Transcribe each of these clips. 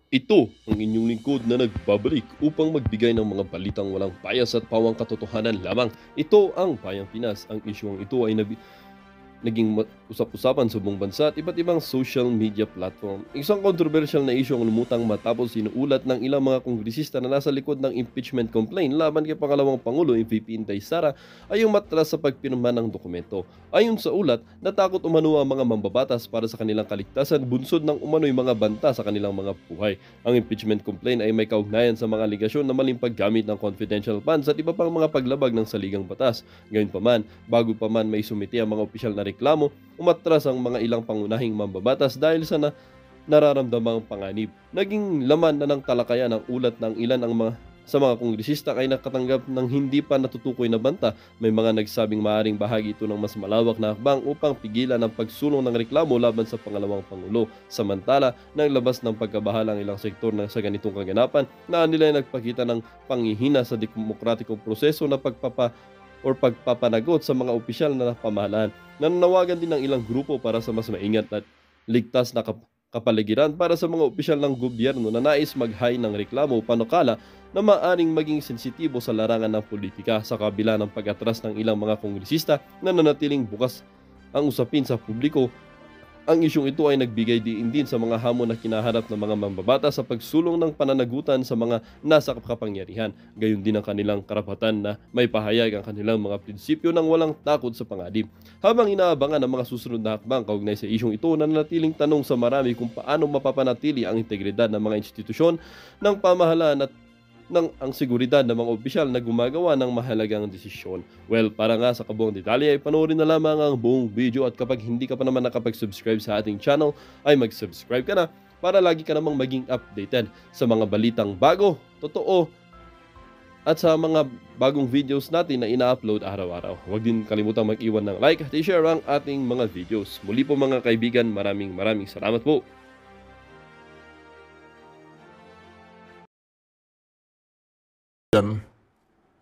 Ito ang inyong lingkod na nagbabalik upang magbigay ng mga balitang walang bias at pawang katotohanan lamang. Ito ang Bayang Pinas. Ang isyong ito ay naging usap-usapan sa buong bansa at iba't ibang social media platform. Isang controversial na issue ang lumutang matapos sinuulat ng ilang mga kongresista na nasa likod ng impeachment complaint laban kay pangalawang Pangulo VP Inday Sara ay yung matras sa pagpirma ng dokumento. Ayon sa ulat, natakot umano ang mga mambabatas para sa kanilang kaligtasan bunsod ng umano'y mga banta sa kanilang mga buhay. Ang impeachment complaint ay may kaugnayan sa mga aligasyon na maling paggamit ng confidential funds at iba pang mga paglabag ng saligang batas. Gayunpaman, bago pa man may sumiti ang mga opisyal na reklamo, umatras ang mga ilang pangunahing mambabatas dahil sa nararamdamang panganib. Naging laman na ng talakayan ang ulat ng ilan sa mga kongresista ay nakatanggap ng hindi pa natutukoy na banta. May mga nagsabing maaaring bahagi ito ng mas malawak na hakbang upang pigilan ang pagsulong ng reklamo laban sa pangalawang Pangulo. Samantala, nang labas ng pagkabahala ang ilang sektor na sa ganitong kaganapan, na nila ay nagpakita ng panghihina sa demokratikong proseso na pagpapanagot sa mga opisyal na pamahalaan. Nananawagan din ng ilang grupo para sa mas maingat at ligtas na kapaligiran para sa mga opisyal ng gobyerno na nais mag-high ng reklamo o panukala na maaring maging sensitibo sa larangan ng politika sa kabila ng pag-atras ng ilang mga kongresista na nanatiling bukas ang usapin sa publiko. Ang isyong ito ay nagbigay diin din sa mga hamon na kinaharap ng mga mambabata sa pagsulong ng pananagutan sa mga nasa kapangyarihan. Gayon din ang kanilang karapatan na may pahayag ang kanilang mga prinsipyo ng walang takot sa panganib. Habang inaabangan ang mga susunod na hakbang kaugnay sa isyong ito, nananatiling tanong sa marami kung paano mapapanatili ang integridad ng mga institusyon ng pamahalaan at ang seguridad ng mga opisyal na gumagawa ng mahalagang desisyon. Well, para nga sa kabuong detalye ay panoorin na lamang ang buong video at kapag hindi ka pa naman nakapag-subscribe sa ating channel ay mag-subscribe ka na para lagi ka namang maging updated sa mga balitang bago, totoo at sa mga bagong videos natin na ina-upload araw-araw. Huwag din kalimutang mag-iwan ng like at i-share ang ating mga videos. Muli po mga kaibigan, maraming salamat po. Yan.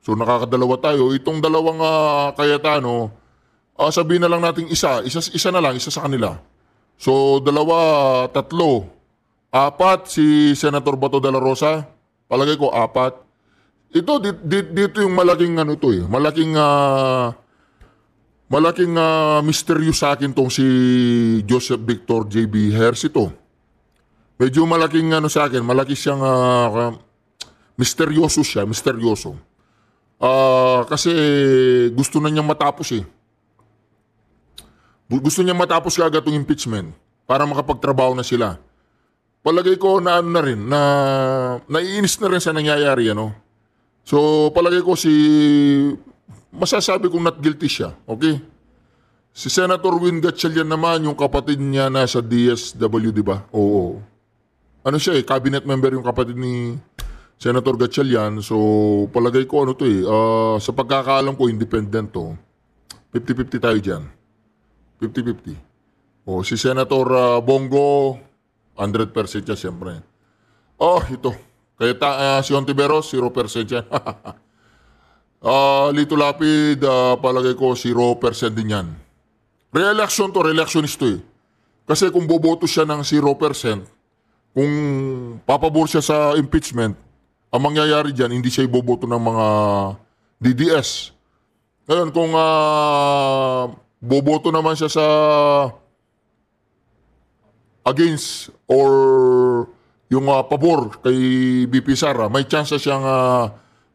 So nakakadalawa tayo. Itong dalawang Cayetano, sabihin na lang natin isa na lang, isa sa kanila. So dalawa, tatlo, apat si Senator Bato de la Rosa. Palagay ko apat. Ito dito yung malaking malaking mysterious sa akin tong si Joseph Victor J.B. Herz ito. Medyo malaking sa akin, malaki siyang misteryoso siya, misteryoso. Kasi gusto na niyang matapos eh. Gusto niya matapos kaagad itong impeachment para makapagtrabaho na sila. Palagay ko na ano na rin, na naiinis na rin sa nangyayari, ano. So palagay ko masasabi kong not guilty siya, okay? Si Senator Win Gatchalian naman, yung kapatid niya nasa DSW, di ba? Oo. Ano siya eh, cabinet member yung kapatid ni Senator Gatchalian. So palagay ko sa pagkakaalam ko independent to. 50-50 tayo dyan. 50-50. O si Senator Bongo 100% siya siyempre. Ito. Kaya si Ontiveros 0% yan. Lito Lapid palagay ko 0% din yan. Re-election to, re-electionist to eh. Kasi kung boboto siya ng 0%, kung papabor siya sa impeachment, ang mangyayari dyan, hindi siya iboboto ng mga DDS. Ngayon, kung boboto naman siya sa against or yung pabor kay BP Sara, may chance siyang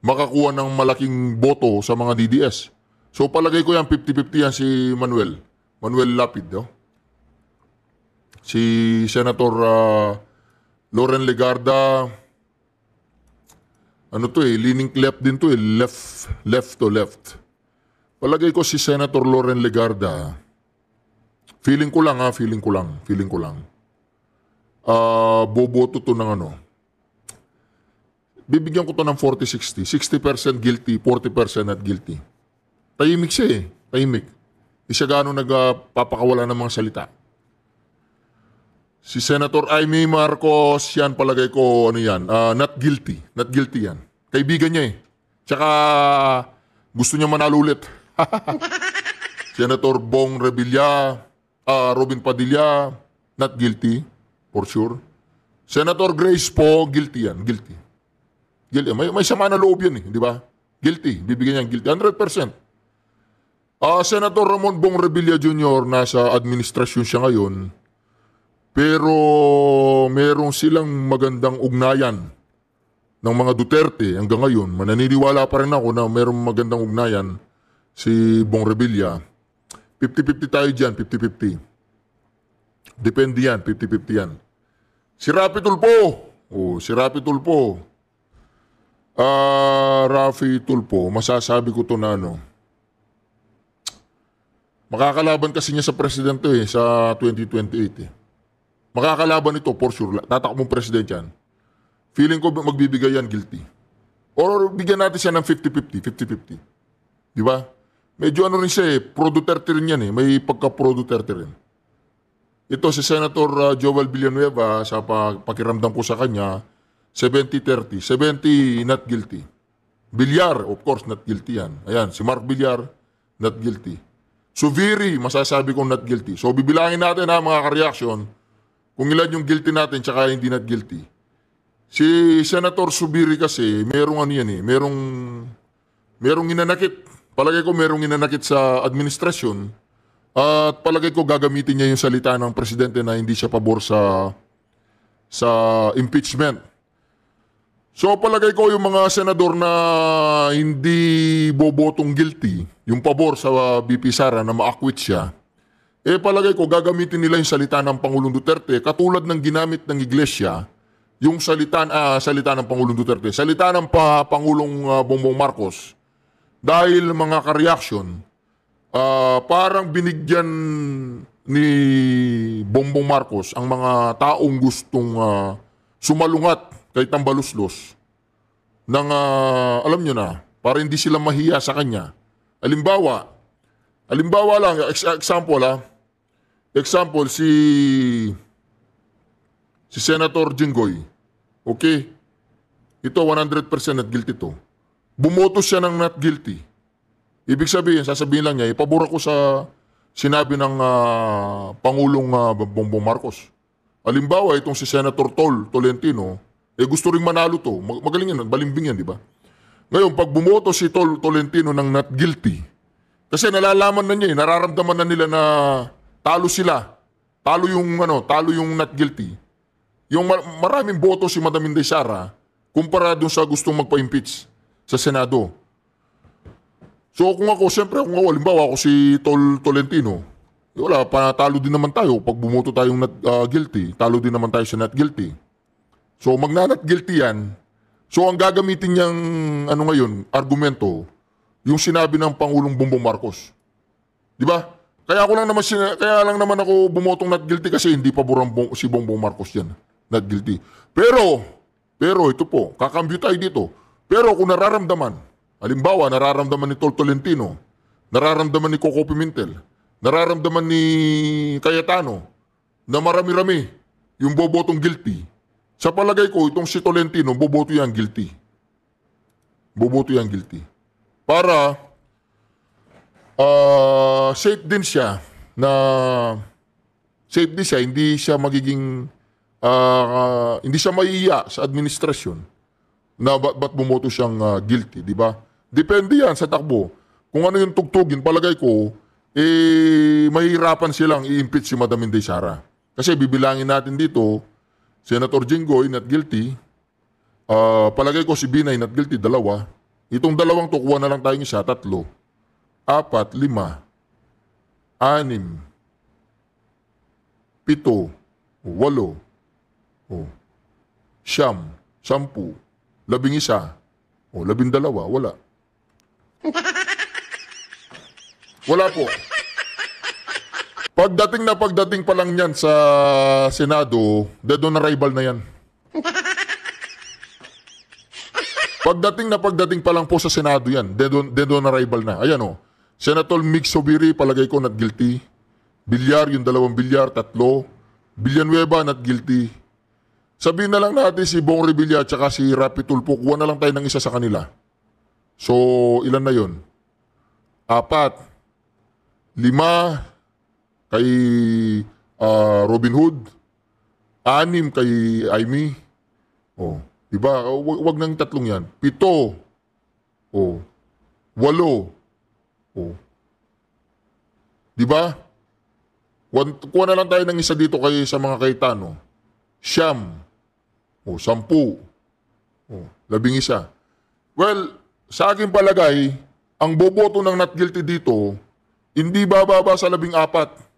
makakuha ng malaking boto sa mga DDS. So palagay ko yan, 50-50 yan si Manuel Lapid. No? Si Senator Loren Legarda, leaning left din to eh, left to left. Palagay ko si Senator Loren Legarda, feeling ko lang. Boboto to ng bibigyan ko to ng 40-60. 60% guilty, 40% not guilty. Tahimik siya eh, tahimik. Di siya gano'ng nagpapakawala ng mga salita. Si Senator Amy Marcos, yan palagay ko, not guilty. Not guilty yan. Kaibigan niya eh. Tsaka gusto niya manalo ulit. Senator Bong Revilla, Robin Padilla, not guilty, for sure. Senator Grace po, guilty yan. Guilty. Guilty. May sama na loob yan di ba? Guilty. Bibigyan niya guilty. 100%. Senator Ramon Bong Revilla Jr. nasa administrasyon siya ngayon. Pero merong silang magandang ugnayan ng mga Duterte hanggang ngayon. Mananiniwala pa rin ako na merong magandang ugnayan si Bong Revilla. 50-50 tayo dyan, 50-50. Depende yan, 50-50 yan. Si Rapi Tulfo. Si Rapi Tulfo. Rafi Tulfo, masasabi ko to na makakalaban kasi niya sa presidente sa 2028 Makakalaban ito for sure. Tatakbong president yan. Feeling ko magbibigay yan guilty. Or bigyan natin siya ng 50-50, 50-50. Di ba? Medyo rin siya pro Duterte rin yan May pagka-pro Duterte rin. Ito si Senator Joel Villanueva, sa pakiramdam ko sa kanya, 70-30. 70 not guilty. Villar, of course, not guilty yan. Ayan, si Mark Villar, not guilty. Suviri, masasabi kong not guilty. So, bibilangin natin mga ka-reaction kung ilan yung guilty natin tsaka hindi not guilty. Si Senator Suviri kasi, merong merong inanakit. Palagay ko merong inanakit sa administrasyon at palagay ko gagamitin niya yung salita ng presidente na hindi siya pabor sa impeachment. So palagay ko yung mga senador na hindi bobotong guilty, yung pabor sa BP Sara na ma-acquit siya, palagay ko gagamitin nila yung salita ng Pangulong Duterte katulad ng ginamit ng Iglesia, yung salita ng Pangulong Duterte, salita ng Pangulong Bongbong Marcos. Dahil mga ka-reaction, parang binigyan ni Bongbong Marcos ang mga taong gustong sumalungat kay Tambaluslos ng, alam nyo na, para hindi sila mahiya sa kanya. Halimbawa lang, example, si Senator Jinggoy, okay? Ito, 100% not guilty to. Bumoto siya ng not guilty. Ibig sabihin, sasabihin lang niya, ipabor ako sa sinabi ng Pangulong Bongbong Marcos. Halimbawa, itong si Senator Tolentino, gusto rin manalo to. Magaling yan, balimbing yan, di ba? Ngayon, pag bumoto si Tolentino ng not guilty, kasi nalalaman na niya, nararamdaman na nila na talo sila. Talo yung not guilty. Yung maraming boto si Madam Inday Sara kumpara dun sa gustong magpa-impeach sa Senado. So kung ako, halimbawa ako si Tolentino, wala, panatalo din naman tayo. Pag bumoto tayong not guilty, talo din naman tayo sa not guilty. So magnanat guilty yan. So ang gagamitin niyang argumento, yung sinabi ng Pangulong Bongbong Marcos. Di ba? Kaya lang naman ako bumotong not guilty kasi hindi paborang si Bongbong Marcos yan. Not guilty. Pero ito po, kakambyo tayo dito. Pero kung nararamdaman, halimbawa nararamdaman ni Tolentino, nararamdaman ni Coco Pimentel, nararamdaman ni Cayetano, na marami-rami yung bobotong guilty, sa palagay ko, itong si Tolentino, boboto yan guilty. Boboto yan guilty. Para safe din siya hindi siya magiging hindi siya maiiya sa administrasyon na ba't bumoto siyang guilty, di ba? Depende yan sa takbo. Kung ano yung tugtugin, palagay ko, mahirapan silang i-impeach si Madam Inday Sara. Kasi bibilangin natin dito, Senator Jinggoy, not guilty. Palagay ko si Binay, not guilty, 2. Itong 2 to, kuha na lang tayong isa, 3, 4, 5, 6, 7, 8, 8, 10, 11, 12, wala. Wala po. Pagdating pa lang yan sa Senado, dead on arrival na yan. Pagdating pa lang po sa Senado yan, dead on arrival na. Ayan Senator Mig Sobiri, palagay ko not guilty. Villar, yung 2 Villar, 3. Villanueva, not guilty. Sabihin na lang natin si Bong Revilla at si Rapi Tulfo, kuha na lang tayo ng isa sa kanila. So, ilan na yon? 4, 5, kay Robin Hood, 6 kay Aimee. Oh, di ba? Wag nang 3 yan. 7. Oh. 8. Oh. Di ba? Kuha na lang tayo ng isa dito kay sa mga Cayetano. 9. Oh, 10. Oh, 11. Well, sa aking palagay, ang boboto ng not guilty dito, hindi bababa sa 14.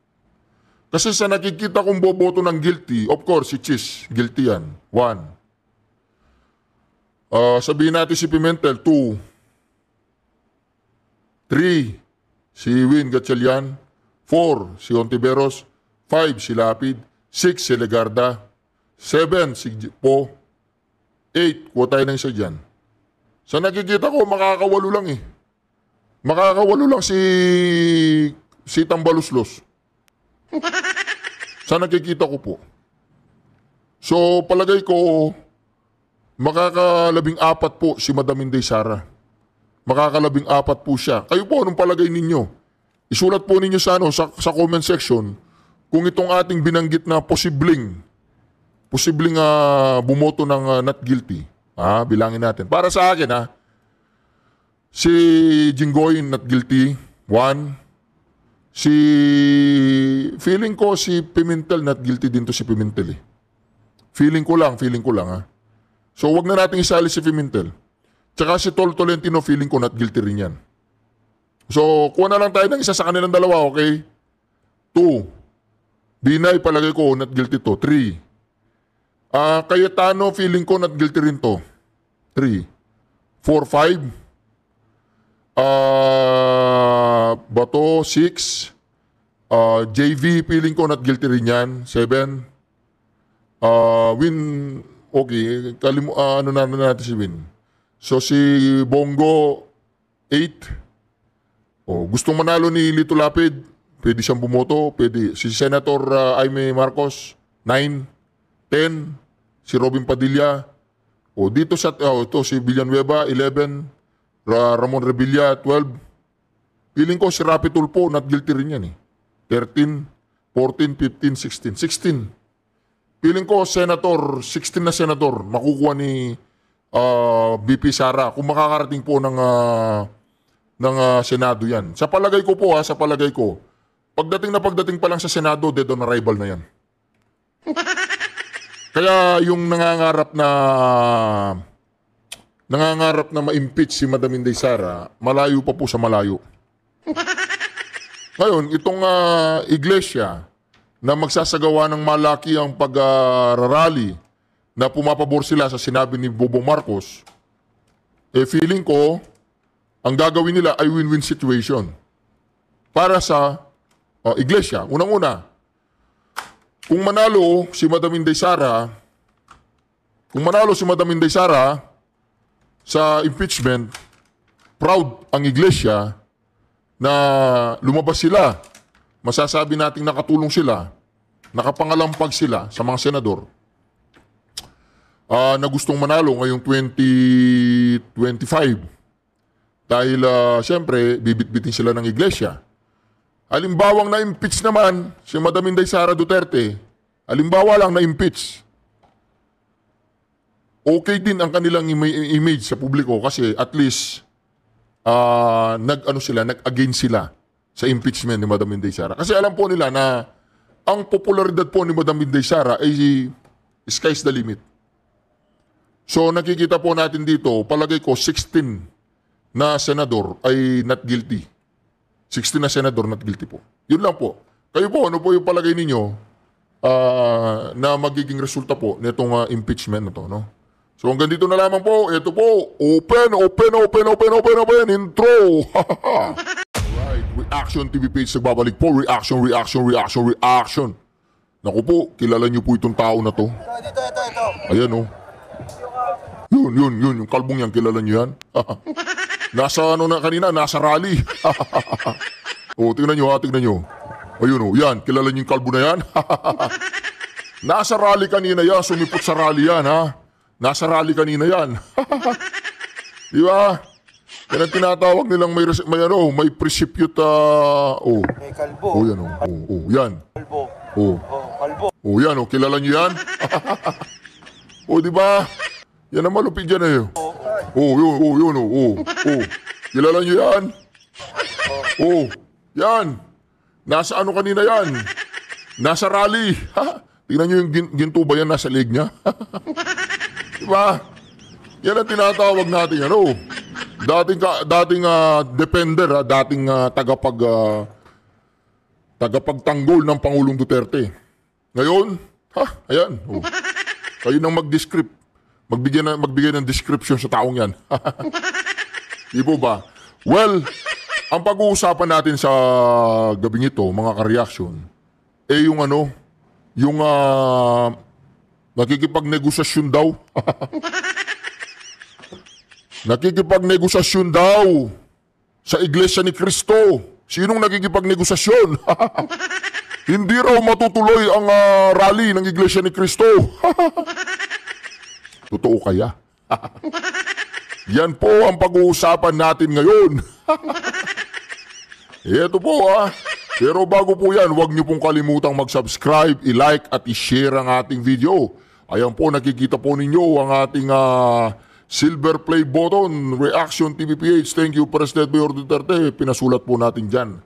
Kasi sa nakikita kong boboto ng guilty, of course, si Chis, guilty yan. 1. Sabihin natin si Pimentel, 2. 3, si Win Gatchalian. 4, si Ontiveros. 5, si Lapid. 6, si Legarda. 7, si Po. 8, kuha tayo ng isa dyan. Sa nakikita ko, makakawalo lang eh. Makakawalo lang si Tambaluslos. Sa nakikita ko po. So, palagay ko, makaka-14 po si Madam Inday Sara. Makaka-14 po siya. Kayo po, anong palagay ninyo? Isulat po ninyo sa comment section kung itong ating binanggit na posibleng bumoto ng not guilty. Bilangin natin. Para sa akin, si Jinggoy not guilty, 1. Feeling ko si Pimentel not guilty din to si Pimentel eh. Feeling ko lang So wag na nating isali si Pimentel. Tsaka si Tol Tolentino feeling ko not guilty rin yan. So kuha na lang tayo ng isa sa kanilang dalawa, okay? 2. Binay palagay ko not guilty to. 3. Cayetano feeling ko not guilty rin to. 3. 4, 5. Bato, 6. JV, feeling ko not guilty rin yan. 7. Win, okay. Ano na natin si Win. So, si Bongo, 8. Gustong manalo ni Lito Lapid, pwede siyang bumoto. Pwede. Si Senator Aimee Marcos, 9. 10. Si Robin Padilla. Dito ito si Villanueva, 11. Ramon Revilla, 12. Feeling ko si Rapi Tulfo, not guilty rin yan eh. 13, 14, 15, 16. Feeling ko senator, 16 na senator, makukuha ni BP Sara kung makakarating po ng Senado yan. Sa palagay ko po pagdating pa lang sa Senado, dead on arrival na yan. Kaya yung nangangarap na ma-impeach si Madam Inday Sara, malayo pa po sa malayo. Ngayon, itong iglesia na magsasagawa ng malaki ang pag-rally na pumapabor sila sa sinabi ni Bobo Marcos, feeling ko, ang gagawin nila ay win-win situation para sa iglesia. Unang-una, kung manalo si Madam Inday Sara, sa impeachment, proud ang iglesia na lumabas sila. Masasabi nating nakatulong sila, nakapangalampag sila sa mga senador na gustong manalo ngayong 2025. Dahil siyempre, bibit-bitin sila ng iglesia. Halimbawang na-impeach naman si Madam Inday Sara Duterte, halimbawa lang na-impeach, okay din ang kanilang image sa publiko kasi at least nag-against sila sa impeachment ni Madam Inday Sara. Kasi alam po nila na ang popularidad po ni Madam Inday Sara ay sky's the limit. So nakikita po natin dito, palagay ko 16 na senador ay not guilty. 16 na senador not guilty po. Yun lang po. Kayo po, ano po yung palagay ninyo na magiging resulta po nitong impeachment na to, no? So hanggang dito na lamang po. Ito po, open, intro. Alright, Reaction TV page nagbabalik po. Reaction. Naku po, kilala niyo po itong tao na to. Ito. Ayan oh. Yun, yung kalbong yan, kilala niyo yan? Nasa kanina, nasa rally. Tingnan nyo. Ayun oh, yan, kilala niyo yung kalbo na yan? Nasa rally kanina yan, sumipot sa rally yan ha. Nasa rally kanina yan. Di ba? Yan ang tinatawag nilang may precipute, May kalbo. yan yan. Kalbo. Oh. Oh, yan, oh, kilala nyo yan? Oh, di ba? Yan ang malupit dyan eh. Oh, yun, oh. Kilala nyo yan? Oh, yan. Nasa ano kanina yan? Nasa rally. Tingnan nyo yung ginto ba yan nasa leg niya? Diba? Yan ang tinatawag natin, ano? Dating defender, dating tagapagtanggol ng Pangulong Duterte. Ngayon, ayan. Oh. Kayo nang magbigay ng description sa taong yan. Di po ba? Well, ang pag-uusapan natin sa gabing ito, mga ka-reaction, yung nakikipagnegosasyon daw. Nakikipagnegosasyon daw sa Iglesia ni Cristo. Sinong nakikipagnegosasyon? Hindi raw matutuloy ang rally ng Iglesia ni Cristo. Totoo kaya? Yan po ang pag-uusapan natin ngayon. Ito po Pero bago po yan, huwag niyo pong kalimutang mag-subscribe, i-like at i-share ang ating video. Ayan po, nakikita po ninyo ang ating silver play button, Reaction TVPH. Thank you, President Mayor Duterte. Pinasulat po natin dyan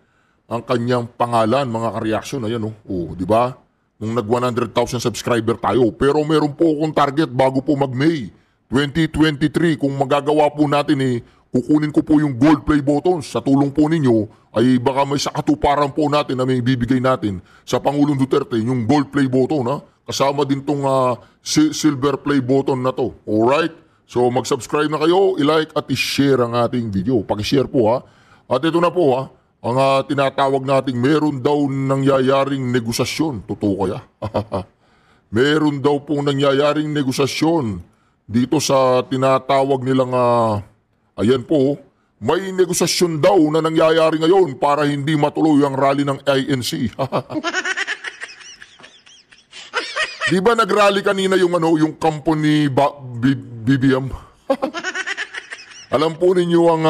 ang kanyang pangalan, mga ka-reaction. Ayan di ba? Nung nag-100,000 subscriber tayo. Pero meron po akong target bago po mag-May 2023. Kung magagawa po natin kukunin ko po yung gold play buttons. Sa tulong po ninyo, ay baka may sakatuparan po natin na may bibigay natin sa Pangulong Duterte, yung gold play button. Kasama din tong silver play button na to. Alright? So mag-subscribe na kayo, i-like at i-share ang ating video. Paki-share po At ito na po ang tinatawag nating meron daw nangyayaring negosasyon. Totoo kaya? Meron daw pong nangyayaring negosasyon dito sa tinatawag nilang ayan po, may negosasyon daw na nangyayari ngayon para hindi matuloy ang rally ng INC. Di ba nag-rally kanina yung company BBM? Alam po ninyo ang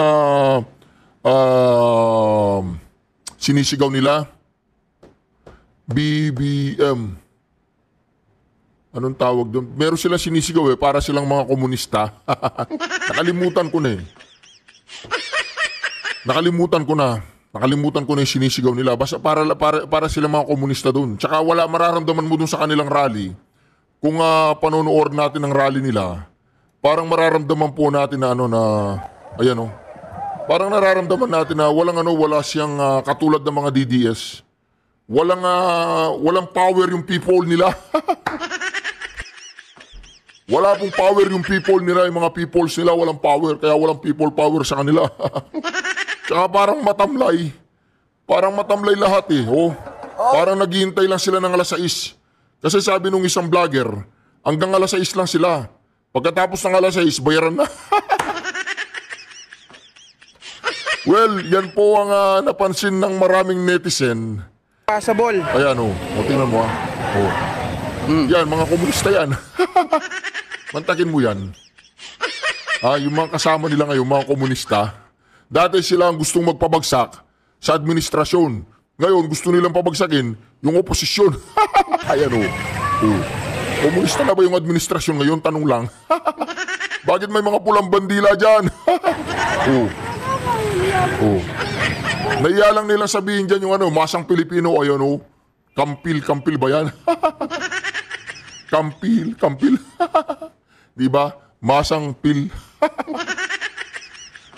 sinisigaw nila? BBM. Anong tawag doon? Meron silang sinisigaw para silang mga komunista. Nakalimutan ko na Nakalimutan ko na yung sinisigaw nila. Basta para silang mga komunista doon. Tsaka wala mararamdaman mo doon sa kanilang rally. Kung panonood natin ang rally nila, parang mararamdaman po natin na parang nararamdaman natin na wala siyang katulad ng mga DDS. Walang power yung people nila. Wala pong power yung people nila, yung mga peoples nila walang power, kaya walang people power sa kanila. Tsaka parang matamlay. Parang matamlay lahat Parang naghihintay lang sila ng alas 6. Kasi sabi nung isang vlogger, hanggang alas 6 lang sila. Pagkatapos ng alas 6, bayaran na. Well, yan po ang napansin ng maraming netizen. Passable. Ayan tingnan mo Yan, mga komunista yan. Mantakin mo yan. Yung mga kasama nila ngayon, mga komunista, dati sila ang gustong magpabagsak sa administrasyon. Ngayon, gusto nilang pabagsakin yung oposisyon. Ayan Komunista na ba yung administrasyon ngayon? Tanong lang. Bakit may mga pulang bandila dyan? Naiya lang nilang sabihin dyan yung masang Pilipino. Ayan Kampil ba yan? Kampil. Diba? Masang pil.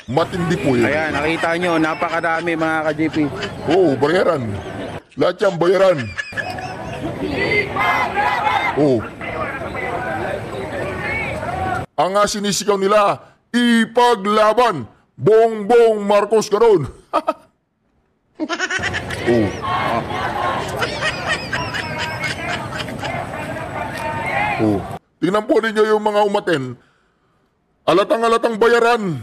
Matindi po yun. Ayan, nakita nyo, napakarami mga ka-JP. Bayaran. Lahat yan, bayaran. Ang sinisigaw nila, ipaglaban. Bongbong Marcos ganon. Tingnan po ninyo yung mga umaten. Alatang-alatang bayaran.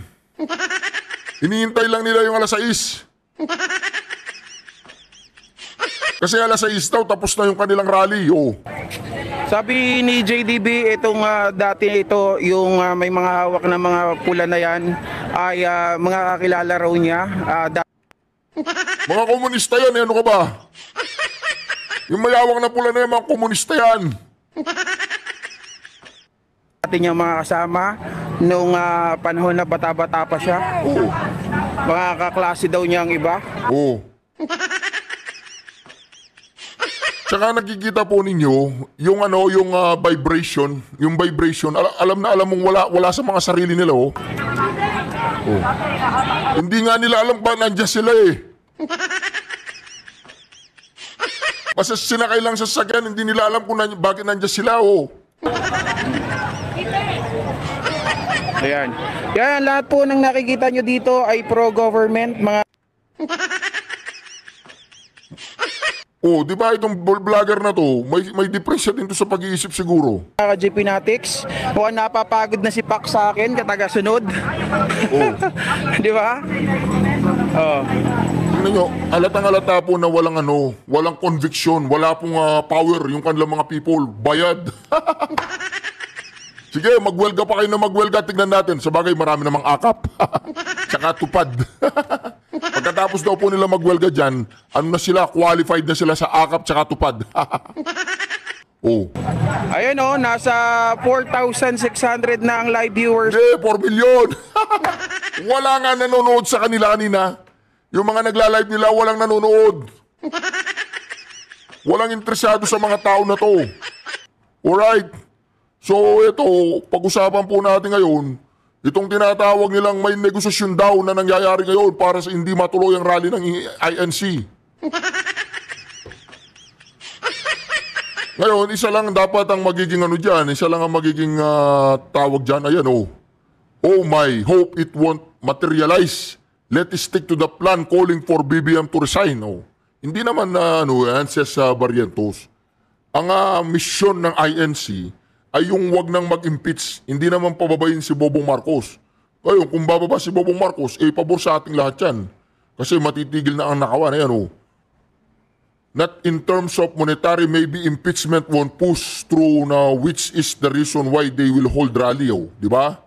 Hinihintay lang nila yung alas 6. Kasi alas 6 daw, tapos na yung kanilang rally. Sabi ni JDB, itong dati ito, yung may mga hawak na mga pula na yan, ay mga kakilala raw niya. Mga komunista yan, ano ka ba? Yung mayawak na pula na yung mga komunista yan. Ating yung mga kasama nung panahon na bata-bata pa siya. Oo. Mga kaklase daw niya ang iba. Oo. Tsaka nakikita po ninyo, yung vibration, alam na alam mong wala sa mga sarili nila, oh. Oh. Hindi nga nila alam ba nandiyan sila eh. Basta sinakay lang sa sasakyan, hindi nila alam kung bakit nandiyan sila, oh. Ayan. Yan, lahat po ng nakikita nyo dito ay pro-government, mga Oh, di ba itong vlogger na to, may depresya din to sa pag-iisip siguro. ka-GP Fanatics. Mukhang napapagod na si Pak sa akin, kataga-sunod. Oh. Di ba? Oh. Tingnan nyo, halatang-halata po na walang conviction, wala pong power yung kanilang mga people, bayad. Sige, magwelga pa kayo na magwelga, tignan natin. Sabagay, marami namang akap. Tsaka tupad. Pagkatapos daw po nila magwelga dyan, qualified na sila sa akap tsaka tupad. Oh. Ayun oh, nasa 4,600 na ang live viewers. Hindi, 4 million. Wala nga nanonood sa kanila kanina. Yung mga nagla-live nila, walang nanonood. Walang interesado sa mga tao na to. Alright. So ito, pag-usapan po natin ngayon, itong tinatawag nilang may negosasyon daw na nangyayari ngayon para sa hindi matuloy ang rally ng INC. Ngayon, isa lang dapat ang magiging isa lang ang magiging tawag dyan, ayan oh. Oh my, hope it won't materialize. Let us stick to the plan calling for BBM to resign. Oh. Hindi naman yan sa Barrientos. Ang misyon ng INC ay yung wag nang mag-impeach, hindi naman pababayin si Bobong Marcos. Ngayon, kung bababa si Bobong Marcos, pabor sa ating lahat yan. Kasi matitigil na ang nakawan. Ayan oh. Not in terms of monetary, maybe impeachment won't push through na which is the reason why they will hold rally. Oh. Di ba?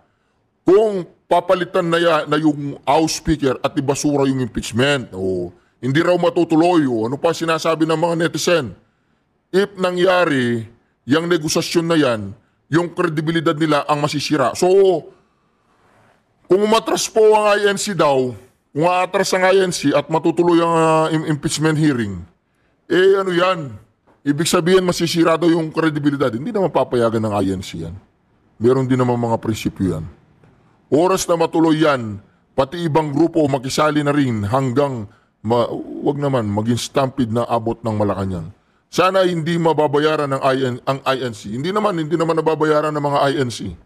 Kung papalitan na yung House Speaker at ibasura yung impeachment, oh, hindi raw matutuloy. Oh. Ano pa sinasabi ng mga netizen? If nangyari, yung negosasyon na yan, yung kredibilidad nila ang masisira. So, kung umatras po ang INC daw, kung aatras ang INC at matutuloy ang impeachment hearing, yan? Ibig sabihin masisira daw yung kredibilidad. Hindi naman papayagan ng INC yan. Meron din naman mga prinsipyo yan. Oras na matuloy yan, pati ibang grupo makisali na rin hanggang, wag naman, maging stampede na abot ng Malacanang. Sana hindi mababayaran ng ang INC. Hindi naman nababayaran ng mga INC.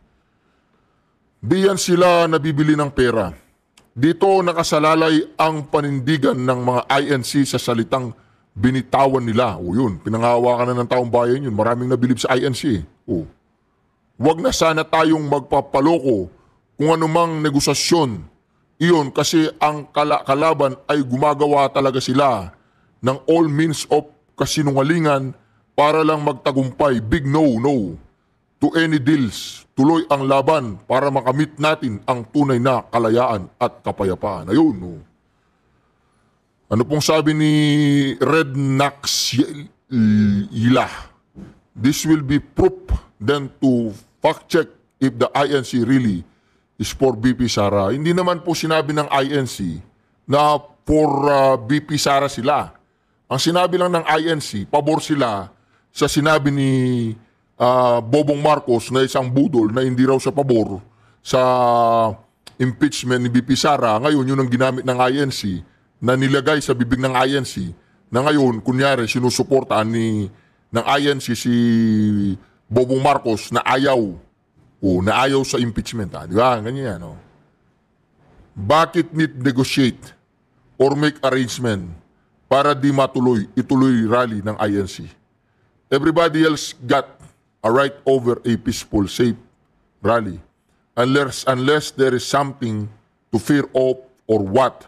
Diyan sila nabibili ng pera. Dito nakasalalay ang panindigan ng mga INC sa salitang binitawan nila. O yun, pinangahawakan na ng taong bayan yun. Maraming nabilib sa INC. O. Huwag na sana tayong magpapaloko kung anumang negosasyon. Iyon kasi ang kalaban ay gumagawa talaga sila ng all means of kasinungalingan para lang magtagumpay. Big no to any deals. Tuloy ang laban para makamit natin ang tunay na kalayaan at kapayapaan. Ayun, no. Ano pong sabi ni Red Nax Yila? This will be proof then to fact check if the INC really is for BP Sara. Hindi naman po sinabi ng INC na for BP Sara sila. Ang sinabi lang ng INC, pabor sila sa sinabi ni Bobong Marcos na isang budol na hindi raw sa pabor sa impeachment ni BP Sara. Ngayon, yun ang ginamit ng INC na nilagay sa bibig ng INC na ngayon, kunyari, sinusuportaan ng INC si Bobong Marcos na ayaw sa impeachment. Di ba? Ganyan yan. Oh. Bakit need negotiate or make arrangement para di ituloy rally ng INC? Everybody else got a right over a peaceful, safe rally. Unless there is something to fear of or what,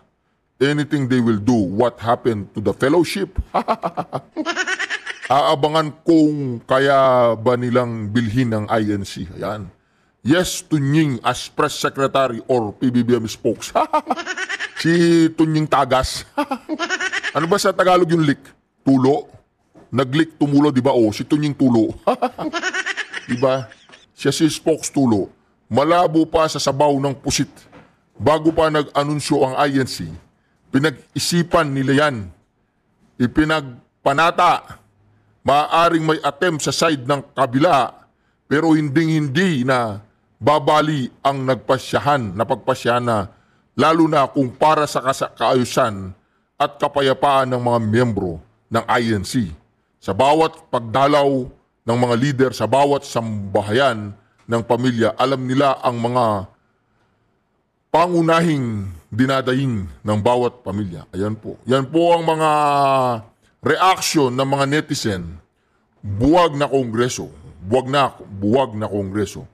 anything they will do, what happened to the fellowship? Aabangan kung kaya ba nilang bilhin ng INC. Ayan. Yes, Tunying as press secretary or PBBM spokes. Si Tunying Tagas. Ano ba sa Tagalog yung leak? Tulo? nag-leak Tumulo, di ba? O, si Tunying Tulo. Di ba? Siya si Spokes Tulo. Malabo pa sa sabaw ng pusit. Bago pa nag-anunsyo ang INC, pinag-isipan nila yan. Ipinagpanata. Maaaring may attempt sa side ng kabila, pero hindi na babali ang napagpasyahan na, lalo na kung para sa kaayusan at kapayapaan ng mga miyembro ng INC. Sa bawat pagdalaw ng mga lider sa bawat sambahayan ng pamilya, alam nila ang mga pangunahing dinadaing ng bawat pamilya. Ayan po. Yan po ang mga reaction ng mga netizen. Buwag na Kongreso. Buwag na Kongreso.